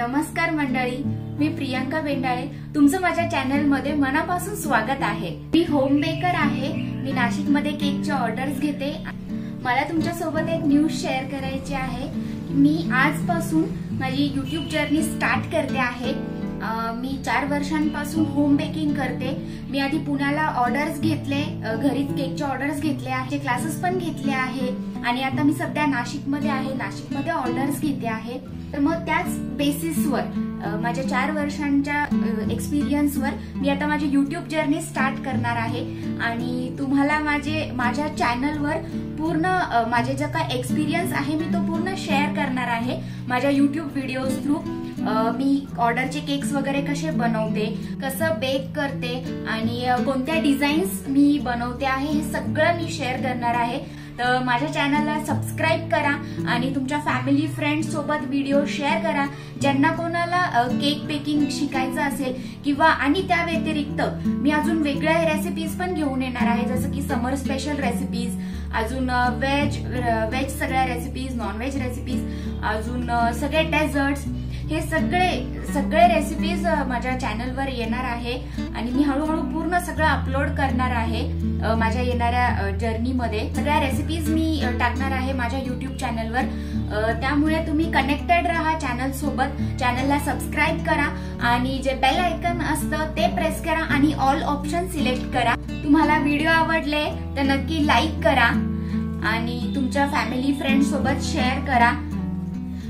नमस्कार मंडळी, मी प्रियांका बेंडाळे. तुमचं माझ्या चॅनल मध्ये मनापासून स्वागत आहे. मी होम बेकर आहे. मी नाशिक मध्ये केकच्या ऑर्डर्स घेते. मला तुमच्या सोबत एक न्यूज शेअर करायची आहे. मी आजपासून माझी युट्यूब जर्नी स्टार्ट करते आहे. मी 4 वर्षांपासून होम बेकिंग करते. मी आधी पुण्याला ऑर्डर्स घेतले, घरीच केकचे ऑर्डर्स घेतले आहे, क्लासेस पण घेतले आहे आणि आता मी सध्या नाशिकमध्ये आहे. नाशिकमध्ये ऑर्डर्स घेते आहे. तर मग त्याच बेसिसवर माझ्या 4 वर्षांच्या एक्सपिरियन्सवर मी आता माझी युट्यूब जर्नी स्टार्ट करणार आहे आणि तुम्हाला माझ्या चॅनलवर पूर्ण माझे जे काय एक्सपिरियन्स आहे मी तो पूर्ण शेअर करणार आहे माझ्या युट्यूब व्हिडिओज थ्रू. मी ऑर्डरचे केक्स वगैरे कसे बनवते, कसं बेक करते आणि कोणत्या डिझाईन्स मी बनवते आहे हे सगळं मी शेअर करणार आहे. तर माझ्या चॅनलला सबस्क्राईब करा आणि तुमच्या फॅमिली फ्रेंड्स सोबत व्हिडिओ शेअर करा. ज्यांना कोणाला केक बेकिंग शिकायचं असेल किंवा आणि त्या व्यतिरिक्त मी अजून वेगळ्या रेसिपीज पण घेऊन येणार आहे, जसं की समर स्पेशल रेसिपीज, अजून वेज सगळ्या रेसिपीज, नॉन व्हेज रेसिपीज, अजून सगळे डेझर्ट्स, हे सगळे रेसिपीज माझ्या चॅनलवर येणार आहे आणि मी हळूहळू पूर्ण सगळं अपलोड करणार आहे. माझ्या येणाऱ्या जर्नीमध्ये सगळ्या रेसिपीज मी टाकणार आहे माझ्या युट्यूब चॅनलवर. त्यामुळे तुम्ही कनेक्टेड राहा चॅनल सोबत. चॅनलला सबस्क्राईब करा आणि जे बेल आयकन असतं ते प्रेस करा आणि ऑल ऑप्शन सिलेक्ट करा. तुम्हाला व्हिडिओ आवडले तर नक्की लाईक करा आणि तुमच्या फॅमिली फ्रेंड सोबत शेअर करा.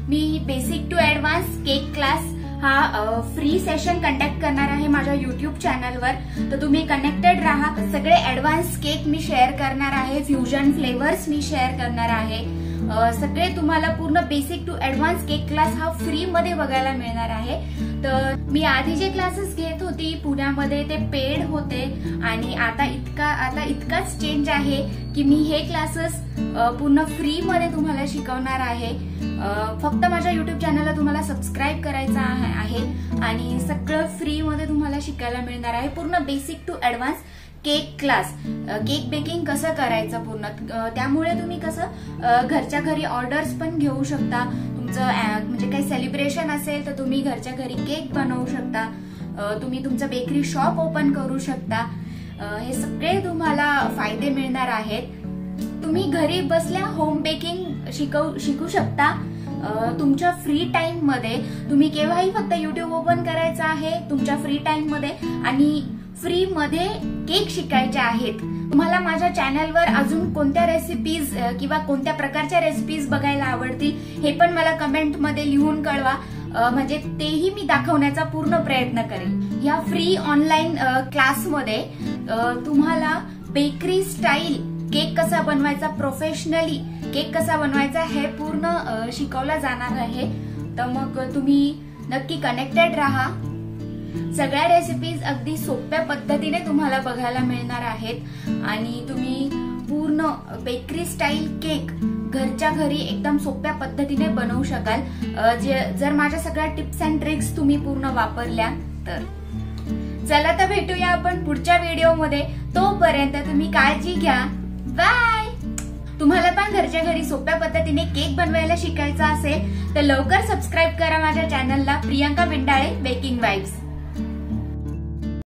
मी basic to advance cake class हा फ्री सेशन कंडक्ट करणार आहे माझ्या युट्यूब चॅनलवर. तर तुम्ही कनेक्टेड राहा. सगळे ऍडव्हान्स केक मी शेअर करणार आहे, फ्युजन फ्लेवर्स मी शेअर करणार आहे. सगळे तुम्हाला पूर्ण basic to advance cake class हा फ्री मध्ये बघायला मिळणार आहे. तर मी आधी जे क्लासेस घेत होती पुण्यामध्ये ते पेड होते आणि आता इतकाच चेंज आहे की मी हे क्लासेस पूर्ण फ्री मध्ये तुम्हाला शिकवणार आहे. फक्त माझ्या युट्यूब चॅनलला तुम्हाला सबस्क्राईब करायचं आहे आणि सगळं फ्री मध्ये तुम्हाला शिकायला मिळणार आहे. पूर्ण basic to advance cake class, cake baking कसं करायचं पूर्ण. त्यामुळे तुम्ही कसं घरच्या घरी ऑर्डर्स पण घेऊ शकता. तुमचं म्हणजे काही सेलिब्रेशन असेल तर तुम्ही घरच्या घरी केक बनवू शकता. तुम्ही तुमचं बेकरी शॉप ओपन करू शकता. हे सगळे तुम्हाला फायदे मिळणार आहेत. तुम्ही घरी बसल्या होम बेकिंग शिकू शकता. तुमच्या फ्री टाइम मध्ये तुम्ही केव्हाही फक्त युट्यूब ओपन करायचं आहे तुमच्या फ्री टाइम मध्ये आणि फ्री मध्ये केक शिकायचे आहेत. तुम्हाला माझ्या चॅनलवर अजून कोणत्या रेसिपीज किंवा कोणत्या प्रकारच्या रेसिपीज बघायला आवडतील हे पण मला कमेंट मध्ये लिहून कळवा. म्हणजे तेही मी दाखवण्याचा पूर्ण प्रयत्न करेन. या फ्री ऑनलाईन क्लासमध्ये तुम्हाला बेकरी स्टाईल केक कसा बनवायचा, प्रोफेशनली केक कसा बनवायचा हे पूर्ण शिकवला जाणार आहे. तर मग तुम्ही नक्की कनेक्टेड राहा. सगळ्या रेसिपीज अगदी सोप्या पद्धतीने तुम्हाला बघायला मिळणार आहेत आणि तुम्ही पूर्ण बेकरी स्टाईल केक घरच्या घरी एकदम सोप्या पद्धतीने बनवू शकाल जर माझ्या सगळ्या टिप्स अँड ट्रिक्स तुम्ही पूर्ण वापरल्या तर. चला तर भेटूया आपण पुढच्या व्हिडिओमध्ये. तोपर्यंत तुम्ही काळजी घ्या. बाय. तुम्हाला पण घरच्या घरी सोप्या पद्धतीने केक बनवायला शिकायचा असेल तर लवकर सबस्क्राईब करा माझ्या चॅनलला, प्रियांका बेंडाळे बेकिंग वाइब्स.